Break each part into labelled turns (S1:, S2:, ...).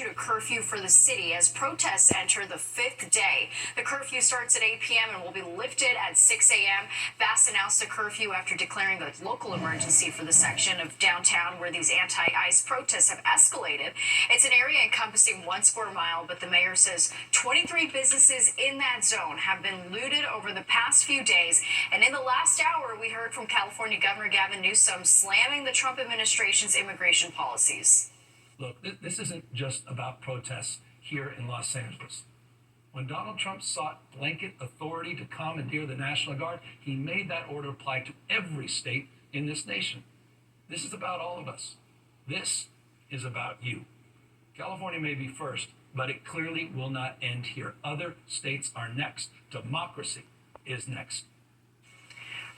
S1: A curfew for the city as protests enter the fifth day. The curfew starts at 8 p.m. and will be lifted at 6 a.m. Bass announced a curfew after declaring a local emergency for the section of downtown where these anti-ICE protests have escalated. It's an area encompassing 1 square mile, but the mayor says 23 businesses in that zone have been looted over the past few days. And in the last hour, we heard from California Governor Gavin Newsom slamming the Trump administration's immigration policies.
S2: Look, this isn't just about protests here in Los Angeles. When Donald Trump sought blanket authority to commandeer the National Guard, he made that order apply to every state in this nation. This is about all of us. This is about you. California may be first, but it clearly will not end here. Other states are next. Democracy is next.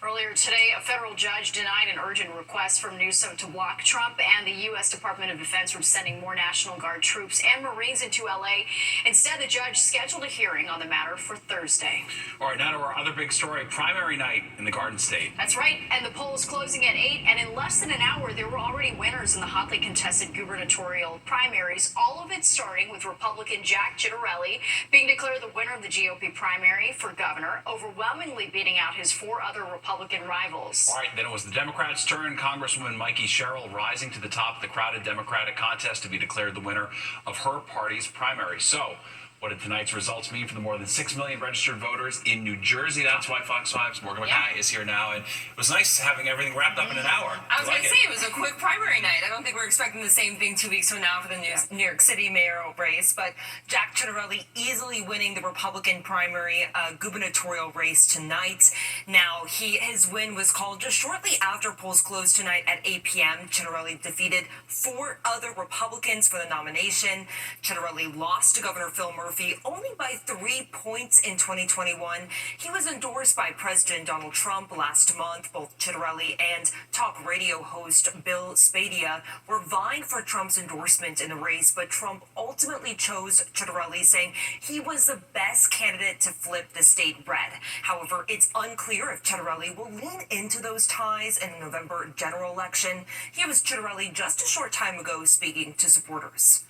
S1: Earlier today, a federal judge denied an urgent request from Newsom to block Trump and the U.S. Department of Defense from sending more National Guard troops and Marines into L.A. Instead, the judge scheduled a hearing on the matter for Thursday.
S3: All right, now to our other big story, primary night in the Garden State.
S1: That's right, and the polls closing at 8, and in less than an hour, there were already winners in the hotly contested gubernatorial primaries, all of it starting with Republican Jack Ciattarelli being declared the winner of the GOP primary for governor, overwhelmingly beating out his 4 other Republican rivals.
S3: All right, then it was the Democrats' turn. Congresswoman Mikey Sherrill rising to the top of the crowded Democratic contest to be declared the winner of her party's primary. So, what did tonight's results mean for the more than 6 million registered voters in New Jersey? That's why Fox 5's Morgan McKay is here now. And it was nice having everything wrapped up in an hour.
S4: I was going to say, it was a quick primary night. I don't think we're expecting the same thing 2 weeks from now for the New York City mayoral race. But Jack Ciattarelli easily winning the Republican primary gubernatorial race tonight. Now, his win was called just shortly after polls closed tonight at 8 p.m. Ciattarelli defeated 4 other Republicans for the nomination. Ciattarelli lost to Governor Phil Murphy only by 3 points in 2021. He was endorsed by President Donald Trump last month. Both Ciattarelli and talk radio host Bill Spadea were vying for Trump's endorsement in the race, but Trump ultimately chose Ciattarelli, saying he was the best candidate to flip the state red. However, it's unclear if Ciattarelli will lean into those ties in the November general election. Here was Ciattarelli just a short time ago speaking to supporters.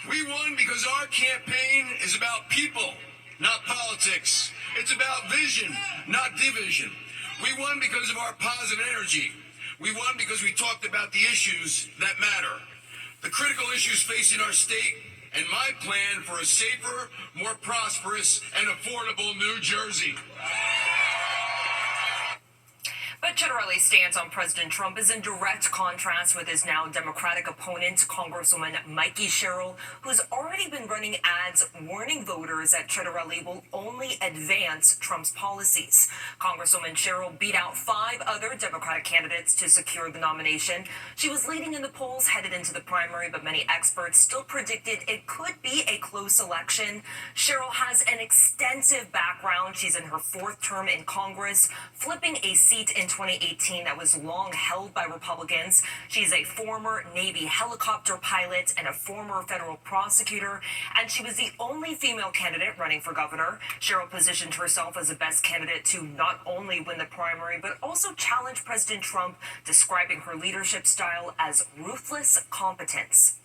S5: We won because our campaign is about people, not politics. It's about vision, not division. We won because of our positive energy. We won because we talked about the issues that matter, the critical issues facing our state, and my plan for a safer, more prosperous, and affordable New Jersey.
S4: But Ciattarelli's stance on President Trump is in direct contrast with his now Democratic opponent, Congresswoman Mikey Sherrill, who's already been running ads warning voters that Ciattarelli will only advance Trump's policies. Congresswoman Sherrill beat out 5 other Democratic candidates to secure the nomination. She was leading in the polls headed into the primary, but many experts still predicted it could be a close election. Sherrill has an extensive background. She's in her 4th term in Congress, flipping a seat in 2018 that was long held by Republicans. She's a former Navy helicopter pilot and a former federal prosecutor, and she was the only female candidate running for governor. Sherrill positioned herself as the best candidate to not only win the primary, but also challenge President Trump, describing her leadership style as ruthless competence.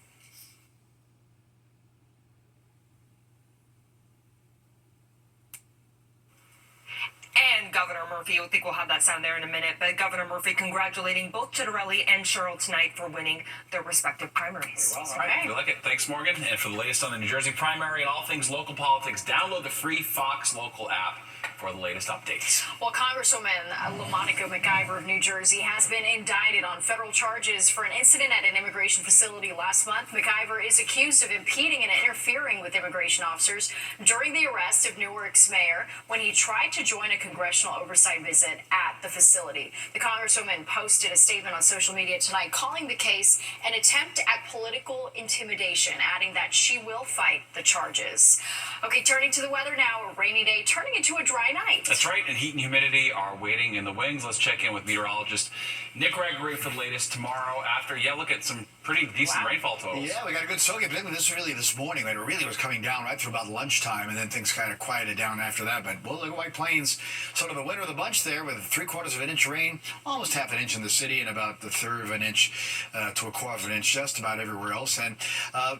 S4: And Governor Murphy, I think we'll have that sound there in a minute, but Governor Murphy congratulating both Ciattarelli and Sherrill tonight for winning their respective primaries.
S3: Well, all right. We like it. Thanks, Morgan. And for the latest on the New Jersey primary and all things local politics, download the free Fox Local app for the latest updates.
S1: Well, Congresswoman LaMonica McIver of New Jersey has been indicted on federal charges for an incident at an immigration facility last month. McIver is accused of impeding and interfering with immigration officers during the arrest of Newark's mayor when he tried to join a congressional oversight visit at the facility. The Congresswoman posted a statement on social media tonight calling the case an attempt at political intimidation, adding that she will fight the charges. Okay, turning to the weather now, a rainy day turning into a dry night.
S3: That's right, and heat and humidity are waiting in the wings. Let's check in with meteorologist Nick Gregory for the latest tomorrow after, look at some pretty decent rainfall totals.
S6: Yeah, we got a good soaking. This morning, it really was coming down right through about lunchtime, and then things kind of quieted down after that. But we'll look at White Plains, sort of the winner of the bunch there with 3/4 of an inch of rain, almost half an inch in the city, and about the third of an inch to a quarter of an inch just about everywhere else. And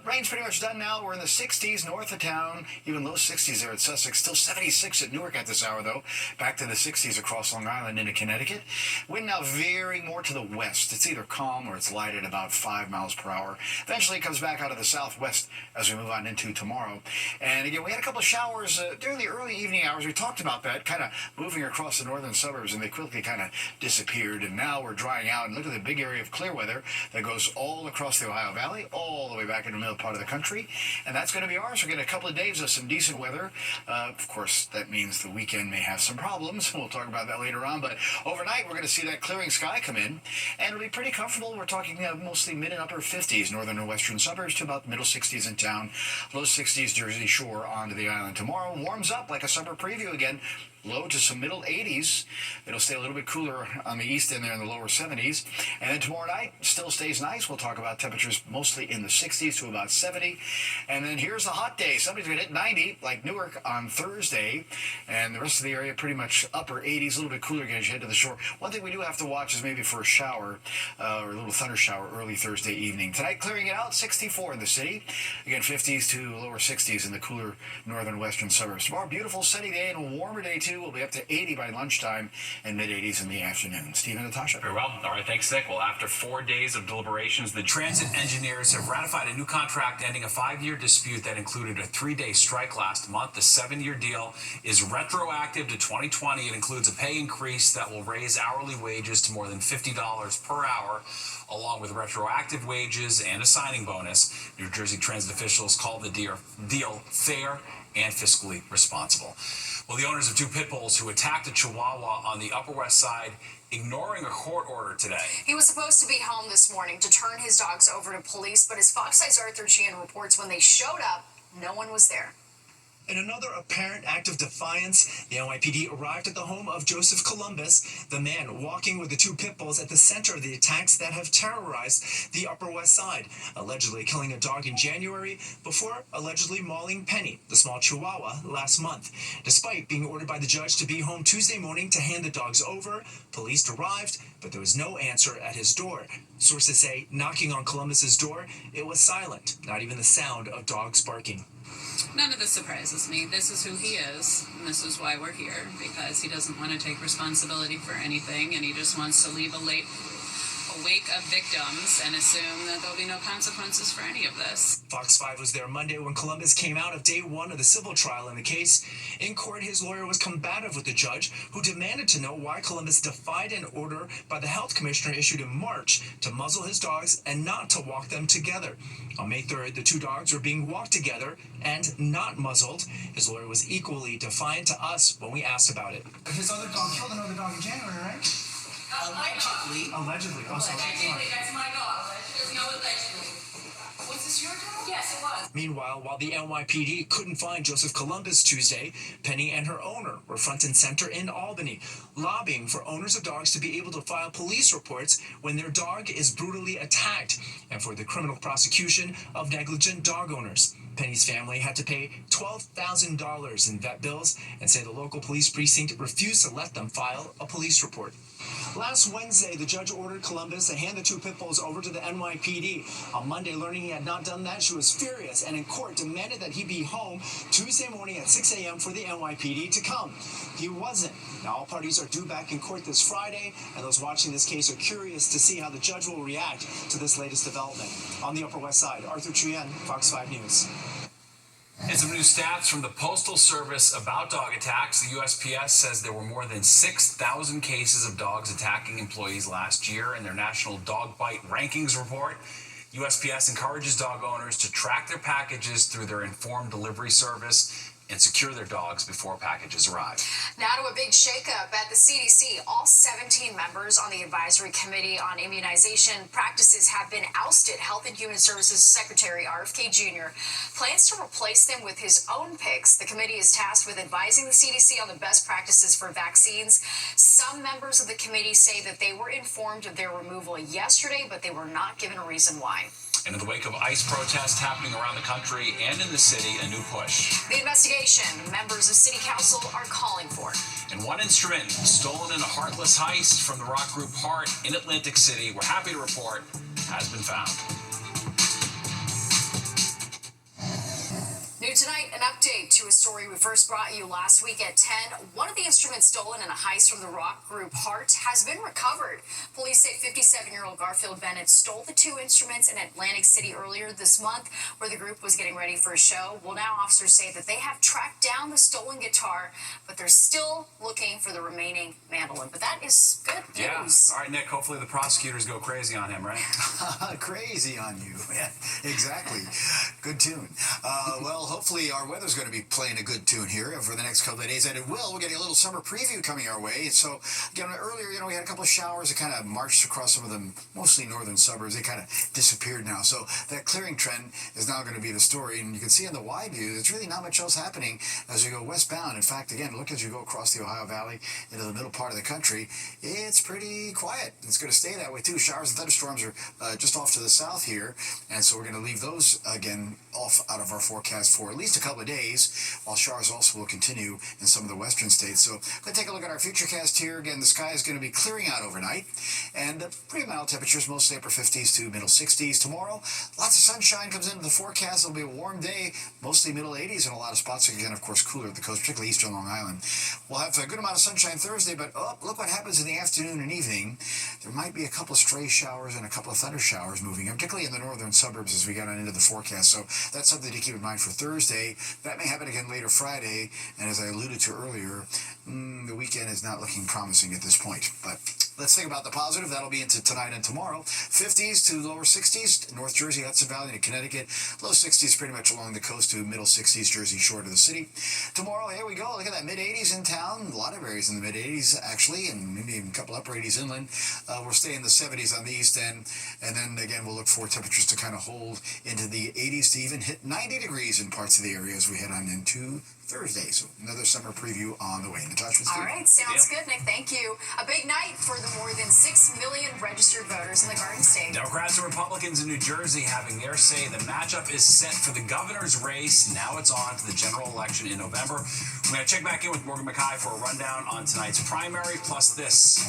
S6: rain's pretty much done now. We're in the 60s north of town, even low 60s there at Sussex. Still 76 at Newark at this hour, though. Back to the 60s across Long Island into Connecticut. Wind now veering more to the west. It's either calm or it's light at about 5 miles per hour. Eventually it comes back out of the southwest as we move on into tomorrow. And again, we had a couple of showers during the early evening hours. We talked about that, kind of moving across the northern suburbs, and they quickly kind of disappeared. And now we're drying out. And look at the big area of clear weather that goes all across the Ohio Valley, all the way back in the middle part of the country. And that's going to be ours. We're getting a couple of days of some decent weather. Of course, that means the weekend may have some problems. We'll talk about that later on. But overnight, we're going to see that clearing sky come in, and it'll be pretty comfortable. We're talking mostly mid and upper 50s, northern and western suburbs, to about middle 60s in town, low 60s Jersey Shore onto the island. Tomorrow warms up like a summer preview again. Low to some middle 80s. It'll stay a little bit cooler on the east end there in the lower 70s. And then tomorrow night still stays nice. We'll talk about temperatures mostly in the 60s to about 70. And then here's the hot day. Somebody's going to hit 90 like Newark on Thursday. And the rest of the area pretty much upper 80s, a little bit cooler again as you head to the shore. One thing we do have to watch is maybe for a shower or a little thunder shower early Thursday evening. Tonight clearing it out, 64 in the city. Again, 50s to lower 60s in the cooler northern western suburbs. Tomorrow, beautiful sunny day and a warmer day too. We'll be up to 80 by lunchtime and mid-80s in the afternoon. Steve and Natasha.
S3: Very well. All right, thanks, Nick. Well, after 4 days of deliberations, the transit engineers have ratified a new contract ending a 5-year dispute that included a 3-day strike last month. The 7-year deal is retroactive to 2020. It includes a pay increase that will raise hourly wages to more than $50 per hour, along with retroactive wages and a signing bonus. New Jersey transit officials call the deal fair and fiscally responsible. Well, the owners of 2 pit bulls who attacked a Chihuahua on the Upper West Side ignoring a court order today.
S1: He was supposed to be home this morning to turn his dogs over to police, but as Fox 5's Arthur Sheehan reports, when they showed up, no one was there.
S7: In another apparent act of defiance, the NYPD arrived at the home of Joseph Columbus, the man walking with the 2 pit bulls at the center of the attacks that have terrorized the Upper West Side, allegedly killing a dog in January before allegedly mauling Penny, the small Chihuahua, last month. Despite being ordered by the judge to be home Tuesday morning to hand the dogs over, police arrived, but there was no answer at his door. Sources say, knocking on Columbus's door, it was silent, not even the sound of dogs barking.
S8: None of this surprises me. This is who he is, and this is why we're here, because he doesn't want to take responsibility for anything, and he just wants to leave a wake of victims and assume that there'll be no consequences for any of this.
S7: Fox 5 was there Monday when Columbus came out of day 1 of the civil trial in the case. In court, his lawyer was combative with the judge, who demanded to know why Columbus defied an order by the health commissioner issued in March to muzzle his dogs and not to walk them together. On May 3rd, the 2 dogs were being walked together and not muzzled. His lawyer was equally defiant to us when we asked about it.
S9: His other dog killed another dog in January, right?
S7: Allegedly.
S9: Allegedly. Also,
S10: That's my dog. There's no allegedly. Was this your dog? Yes, it was.
S7: Meanwhile, while the NYPD couldn't find Joseph Columbus Tuesday, Penny and her owner were front and center in Albany, lobbying for owners of dogs to be able to file police reports when their dog is brutally attacked, and for the criminal prosecution of negligent dog owners. Penny's family had to pay $12,000 in vet bills and say the local police precinct refused to let them file a police report. Last Wednesday, the judge ordered Columbus to hand the 2 pit bulls over to the NYPD. On Monday, learning he had not done that, she was furious and in court demanded that he be home Tuesday morning at 6 a.m. for the NYPD to come. He wasn't. Now, all parties are due back in court this Friday, and those watching this case are curious to see how the judge will react to this latest development. On the Upper West Side, Arthur Chien, Fox 5 News.
S3: And some new stats from the Postal Service about dog attacks. The USPS says there were more than 6,000 cases of dogs attacking employees last year in their National Dog Bite Rankings report. USPS encourages dog owners to track their packages through their informed delivery service and secure their dogs before packages arrive.
S1: Now to a big shakeup at the CDC. All 17 members on the Advisory Committee on Immunization Practices have been ousted. Health and Human Services Secretary RFK Jr. plans to replace them with his own picks. The committee is tasked with advising the CDC on the best practices for vaccines. Some members of the committee say that they were informed of their removal yesterday, but they were not given a reason why.
S3: And in the wake of ICE protests happening around the country and in the city, a new push.
S1: The investigation members of City Council are calling for.
S3: And one instrument stolen in a heartless heist from the rock group Heart in Atlantic City, we're happy to report, has been found.
S1: New tonight, an update to a story we first brought you last week at 10. One of the instruments stolen in a heist from the rock group Heart has been recovered. Police say 57-year-old Garfield Bennett stole the two instruments in Atlantic City earlier this month, where the group was getting ready for a show. Well, now officers say that they have tracked down the stolen guitar, but they're still looking for the remaining mandolin. But that is good news.
S3: Yeah. All right, Nick, hopefully the prosecutors go crazy on him, right?
S6: Crazy on you. Yeah, exactly. Good tune. Well, hopefully our weather's going to be playing a good tune here for the next couple of days, and it will. We're getting a little summer preview coming our way. So, again, earlier, we had a couple of showers that kind of marched across some of the mostly northern suburbs. They kind of disappeared now. So that clearing trend is now going to be the story, and you can see in the wide view, there's really not much else happening as we go westbound. In fact, again, look as you go across the Ohio Valley into the middle part of the country, it's pretty quiet. It's going to stay that way, too. Showers and thunderstorms are just off to the south here, and so we're going to leave those, again, off out of our forecast for at least a couple of days, while showers also will continue in some of the western states. So let's take a look at our futurecast here. Again, the sky is going to be clearing out overnight, and pretty mild temperatures, mostly upper 50s to middle 60s. Tomorrow, lots of sunshine comes into the forecast. It'll be a warm day, mostly middle 80s in a lot of spots. Again, of course, cooler at the coast, particularly eastern Long Island. We'll have a good amount of sunshine Thursday, but look what happens in the afternoon and evening. There might be a couple of stray showers and a couple of thunder showers moving in, particularly in the northern suburbs as we get on into the forecast. So that's something to keep in mind for Thursday. That may happen again later Friday, and as I alluded to earlier, the weekend is not looking promising at this point. But let's think about the positive. That'll be into tonight and tomorrow. 50s to lower 60s, North Jersey, Hudson Valley to Connecticut. Low 60s pretty much along the coast to middle 60s, Jersey Shore to the city. Tomorrow, here we go. Look at that, mid-80s in town. A lot of areas in the mid-80s, actually, and maybe even a couple upper 80s inland. We'll stay in the 70s on the east end, and then again, we'll look for temperatures to kind of hold into the 80s to even hit 90 degrees in parts of the area as we head on into Thursday. So another summer preview on the way. Natasha,
S1: all right, sounds good, Nick. Thank you. A big night for the more than 6 million registered voters in the Garden State.
S3: Democrats and Republicans in New Jersey having their say. The matchup is set for the governor's race. Now it's on to the general election in November. We're going to check back in with Morgan McKay for a rundown on tonight's primary, plus this.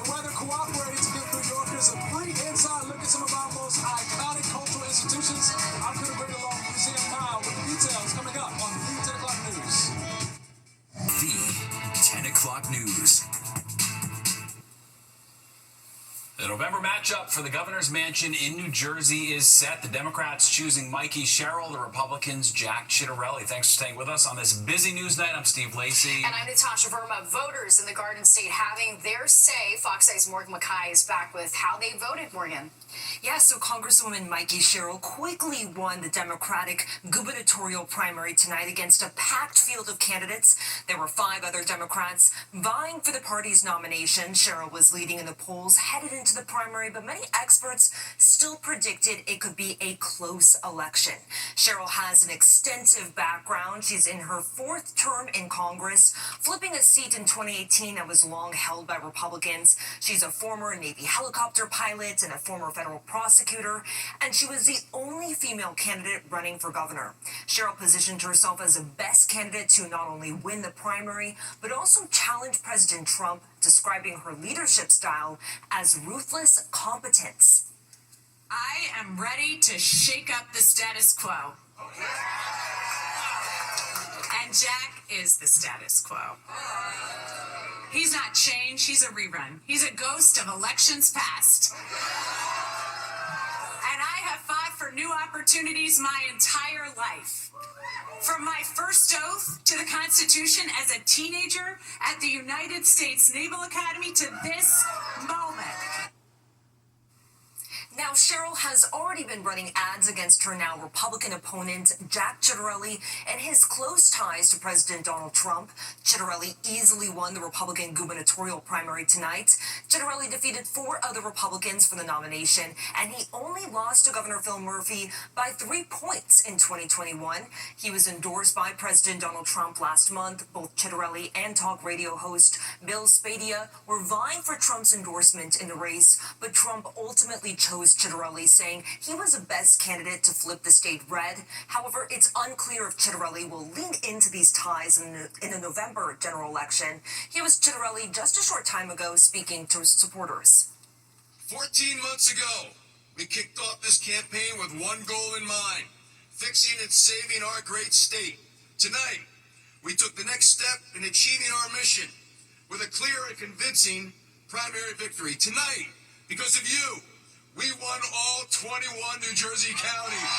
S11: The weather cooperated to give New Yorkers a free inside look at some of our most iconic cultural institutions. I'm going to bring along Museum Now with the details coming up on the 10 o'clock news.
S12: The 10 o'clock news.
S3: The November matchup for the governor's mansion in New Jersey is set. The Democrats choosing Mikey Sherrill, the Republicans Jack Ciattarelli. Thanks for staying with us on this busy news night. I'm Steve Lacey.
S1: And I'm Natasha Verma. Voters in the Garden State having their say. Fox 8's Morgan McKay is back with how they voted, Morgan.
S4: Yeah, so Congresswoman Mikey Sherrill quickly won the Democratic gubernatorial primary tonight against a packed field of candidates. There were 5 other Democrats vying for the party's nomination. Sherrill was leading in the polls headed into the primary, but many experts still predicted it could be a close election. Sherrill has an extensive background. She's in her 4th term in Congress, flipping a seat in 2018 that was long held by Republicans. She's a former Navy helicopter pilot and a former federal prosecutor, and she was the only female candidate running for governor. Sherrill positioned herself as the best candidate to not only win the primary, but also challenge President Trump, describing her leadership style as ruthless competence.
S8: I am ready to shake up the status quo. And Jack is the status quo. He's not changed, he's a rerun. He's a ghost of elections past. And I have fought for new opportunities my entire life. From my first oath to the Constitution as a teenager at the United States Naval Academy to this moment.
S4: Now, Sherrill has already been running ads against her now Republican opponent, Jack Ciattarelli, and his close ties to President Donald Trump. Ciattarelli easily won the Republican gubernatorial primary tonight. Ciattarelli defeated 4 other Republicans for the nomination, and he only lost to Governor Phil Murphy by 3 points in 2021. He was endorsed by President Donald Trump last month. Both Ciattarelli and talk radio host Bill Spadea were vying for Trump's endorsement in the race, but Trump ultimately chose opposed Chitterelli, saying he was the best candidate to flip the state red. However, it's unclear if Chitterelli will lean into these ties in the November general election. Here was Chitterelli just a short time ago speaking to his supporters.
S5: 14 months ago, we kicked off this campaign with one goal in mind: fixing and saving our great state. Tonight, we took the next step in achieving our mission with a clear and convincing primary victory. Tonight, because of you, we won all 21 New Jersey counties.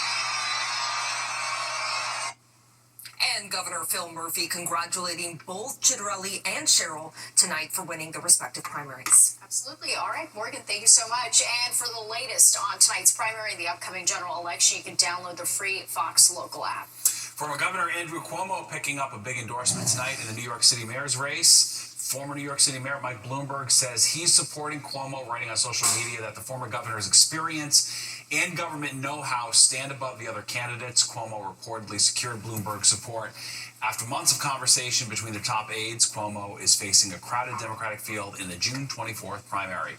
S4: And Governor Phil Murphy congratulating both Chitterelli and Sherrill tonight for winning their respective primaries.
S1: Absolutely. All right, Morgan, thank you so much. And for the latest on tonight's primary and the upcoming general election, you can download the free Fox Local app.
S3: Former Governor Andrew Cuomo picking up a big endorsement tonight in the New York City mayor's race. Former New York City Mayor Mike Bloomberg says he's supporting Cuomo, writing on social media that the former governor's experience and government know-how stand above the other candidates. Cuomo reportedly secured Bloomberg's support. After months of conversation between their top aides, Cuomo is facing a crowded Democratic field in the June 24th primary.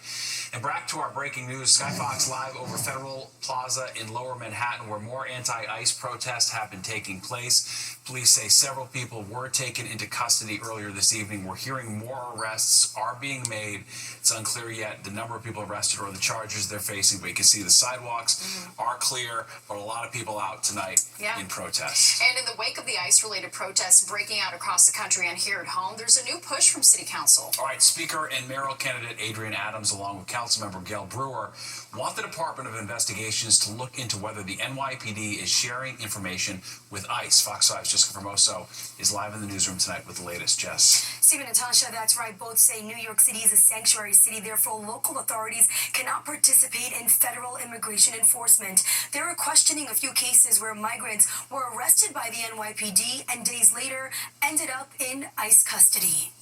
S3: And back to our breaking news, Sky Fox live over Federal Plaza in Lower Manhattan, where more anti-ICE protests have been taking place. Police say several people were taken into custody earlier this evening. We're hearing more arrests are being made. It's unclear yet the number of people arrested or the charges they're facing, but you can see the sidewalks are clear, but a lot of people out tonight in protest.
S1: And in the wake of the ICE-related protests breaking out across the country and here at home, there's a new push from City Council.
S3: All right, Speaker and mayoral candidate Adrienne Adams, along with Councilmember Gail Brewer, want the Department of Investigations to look into whether the NYPD is sharing information with ICE. Fox 5's Jessica Formoso is live in the newsroom tonight with the latest. Jess.
S12: Steve and Natasha, that's right. Both say New York City is a sanctuary city. Therefore, local authorities cannot participate in federal immigration enforcement. They were questioning a few cases where migrants were arrested by the NYPD and days later ended up in ICE custody.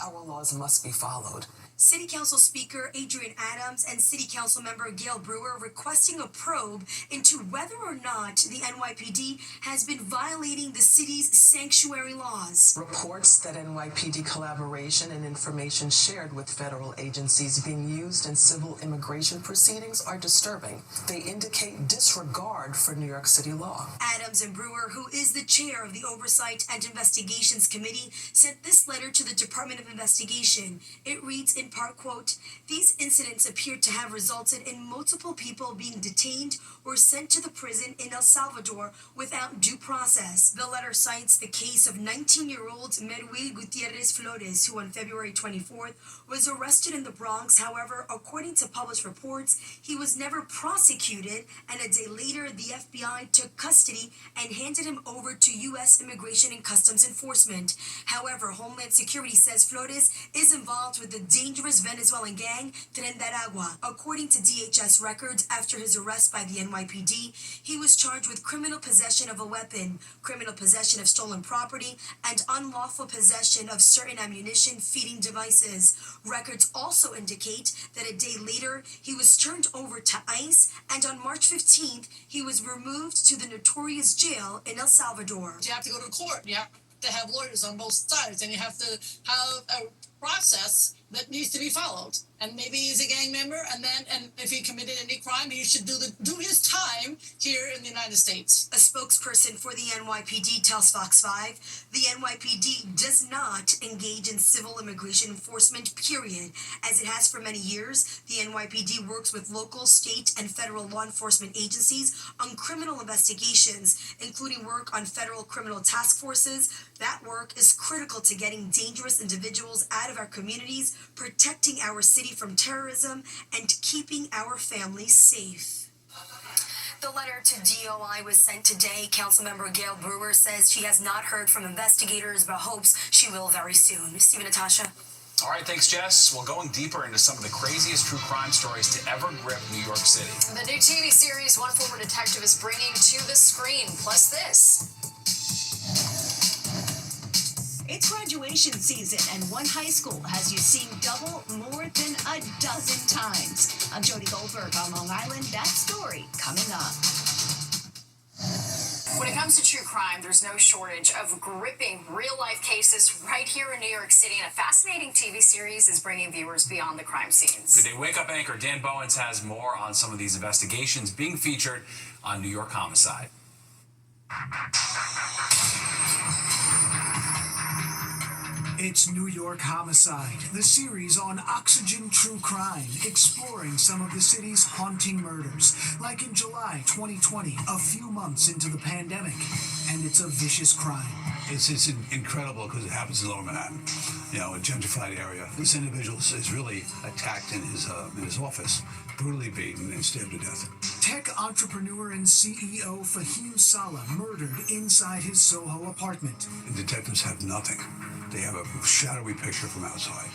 S13: Our laws must be followed.
S12: City Council Speaker Adrienne Adams and City Council member Gail Brewer requesting a probe into whether or not the NYPD has been violating the city's sanctuary laws.
S13: Reports that NYPD collaboration and information shared with federal agencies being used in civil immigration proceedings are disturbing. They indicate disregard for New York City law.
S12: Adams and Brewer, who is the chair of the Oversight and Investigations Committee, sent this letter to the Department of Investigation. It reads in part, quote, "These incidents appear to have resulted in multiple people being detained or sent to the prison in El Salvador without due process." The letter cites the case of 19-year-old Merwil Gutierrez Flores, who on February 24th was arrested in the Bronx. However, according to published reports, he was never prosecuted, and a day later, the FBI took custody and handed him over to U.S. Immigration and Customs Enforcement. However, Homeland Security says Flores is involved with the dangerous Venezuelan gang Tren de Aragua. According to DHS records, after his arrest by the NYPD, he was charged with criminal possession of a weapon, criminal possession of stolen property, and unlawful possession of certain ammunition feeding devices. Records also indicate that a day later, he was turned over to ICE, and on March 15th, he was removed to the notorious jail in El Salvador.
S14: You have to go to court. You have to have lawyers on both sides, and you have to have a process that needs to be followed. And maybe he's a gang member, and if he committed any crime, he should do his time here in the United States.
S12: A spokesperson for the NYPD tells Fox 5 the NYPD does not engage in civil immigration enforcement, period. As it has for many years, the NYPD works with local, state, and federal law enforcement agencies on criminal investigations, including work on federal criminal task forces. That work is critical to getting dangerous individuals out of our communities, protecting our city from terrorism, and keeping our families safe. The letter to DOI was sent today. Councilmember Gail Brewer says she has not heard from investigators, but hopes she will very soon. Steve and Natasha.
S3: All right, thanks, Jess. Well, going deeper into some of the craziest true crime stories to ever grip New York City.
S1: The new TV series one former detective is bringing to the screen, plus this.
S15: It's graduation season, and one high school has you seeing double more than a dozen times. I'm Jody Goldberg on Long Island. That story coming up.
S1: When it comes comes to true crime, there's no shortage of gripping real-life cases right here in New York City, and a fascinating TV series is bringing viewers beyond the crime scenes.
S3: Good Day Wake Up anchor Dan Bowens has more on some of these investigations being featured on New York Homicide.
S16: It's New York Homicide, the series on Oxygen True Crime, exploring some of the city's haunting murders, like in July 2020, a few months into the pandemic, and it's a vicious crime.
S17: It's incredible because it happens in Lower Manhattan, a gentrified area. This individual is really attacked in his office, brutally beaten and stabbed to death.
S16: Tech entrepreneur and CEO Fahim Saleh murdered inside his Soho apartment.
S17: The detectives have nothing. They have a shadowy picture from outside.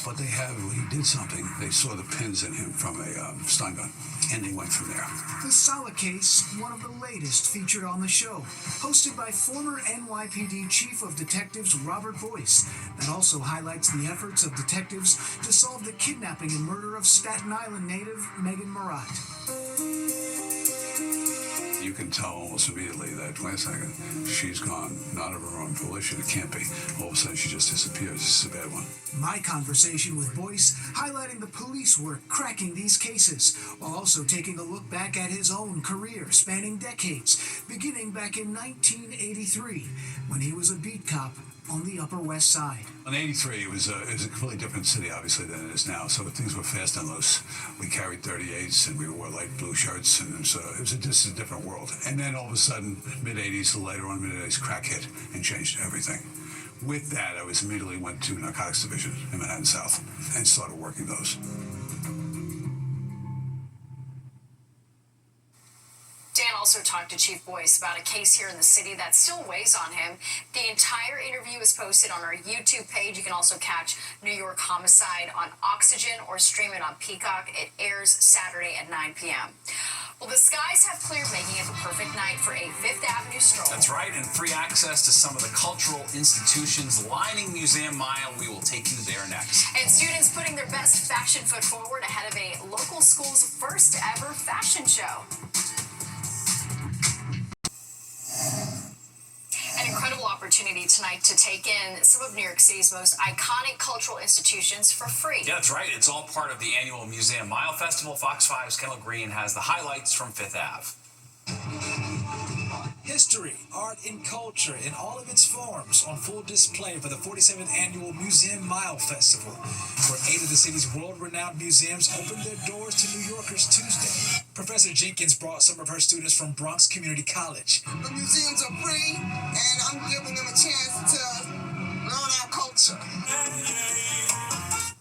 S17: But they have, when he did something, they saw the pins in him from a stun gun, and they went from there.
S16: The Saleh case, one of the latest featured on the show, hosted by former NYPD Chief of Detectives Robert Boyce, that also highlights the efforts of detectives to solve the kidnapping and murder of Staten Island native Megan Marat.
S17: You can tell almost immediately that, wait a second, she's gone, not of her own volition, it can't be. All of a sudden she just disappears. This is a bad one.
S16: My conversation with Boyce highlighting the police work cracking these cases, while also taking a look back at his own career spanning decades, beginning back in 1983, when he was a beat cop on the Upper West Side.
S17: On 83, it was a completely different city, obviously, than it is now. So things were fast and loose. We carried 38s, and we wore light blue shirts, and it was just a different world. And then all of a sudden, mid-80s, later on, mid-80s, crack hit and changed everything. With that, I immediately went to Narcotics Division in Manhattan South and started working those.
S1: Dan also talked to Chief Boyce about a case here in the city that still weighs on him. The entire interview is posted on our YouTube page. You can also catch New York Homicide on Oxygen or stream it on Peacock. It airs Saturday at 9 p.m. Well, the skies have cleared, making it the perfect night for a Fifth Avenue stroll.
S3: That's right, and free access to some of the cultural institutions lining Museum Mile. We will take you there next.
S1: And students putting their best fashion foot forward ahead of a local school's first ever fashion show. An incredible opportunity tonight to take in some of New York City's most iconic cultural institutions for free.
S3: Yeah, that's right. It's all part of the annual Museum Mile Festival. Fox 5's Kendall Green has the highlights from Fifth Ave.
S7: History, art, and culture in all of its forms on full display for the 47th Annual Museum Mile Festival, where 8 of the city's world-renowned museums opened their doors to New Yorkers Tuesday. Professor Jenkins brought some of her students from Bronx Community College.
S18: The museums are free, and I'm giving them a chance to learn our culture.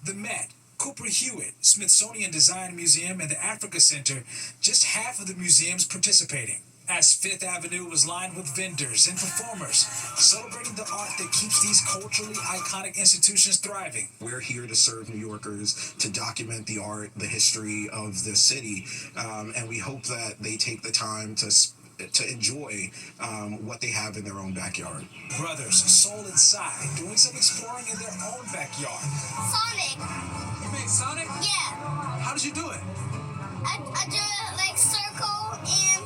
S7: The Met, Cooper Hewitt, Smithsonian Design Museum, and the Africa Center, just half of the museums participating, as Fifth Avenue was lined with vendors and performers, celebrating the art that keeps these culturally iconic institutions thriving.
S19: We're here to serve New Yorkers, to document the art, the history of the city, and we hope that they take the time to enjoy what they have in their own backyard.
S7: Brothers, soul inside, doing some exploring in their own backyard.
S20: Sonic.
S7: You made Sonic?
S20: Yeah.
S7: How did you do it?
S20: I do it like circle and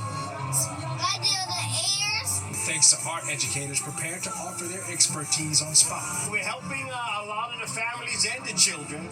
S20: I do the ears.
S7: Thanks to art educators prepared to offer their expertise on spot.
S21: We're helping a lot of the families and the children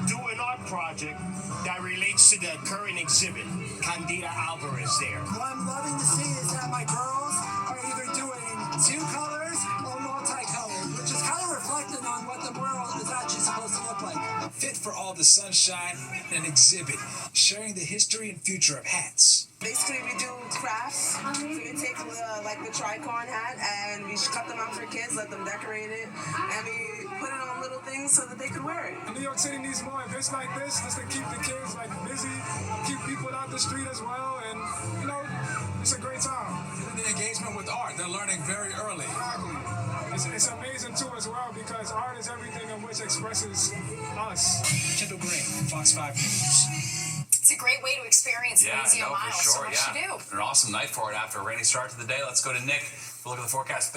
S21: do an art project that relates to the current exhibit. Candida Alvarez there.
S9: What I'm loving to see is that my girls are either doing 2 colors or multicolored, which is kind of reflecting on what the world is actually supposed to look like.
S7: Fit for all the sunshine, an exhibit sharing the history and future of hats.
S22: Basically, we do crafts. So we take like the tricorn hat and we cut them out for kids, let them decorate it, and we put it on little things so that they could wear it.
S11: New York City needs more events like this just to keep the kids busy, keep people out the street as well, and it's a great time.
S7: The engagement with art, they're learning very early.
S11: Exactly. It's amazing too as well because art is everything in which expresses us.
S7: Kendall Green, Fox 5 News.
S1: It's a great way to experience the Museum Mile.
S3: For sure,
S1: So much to do.
S3: An awesome night for it after a rainy start to the day. Let's go to Nick for a look at the forecast.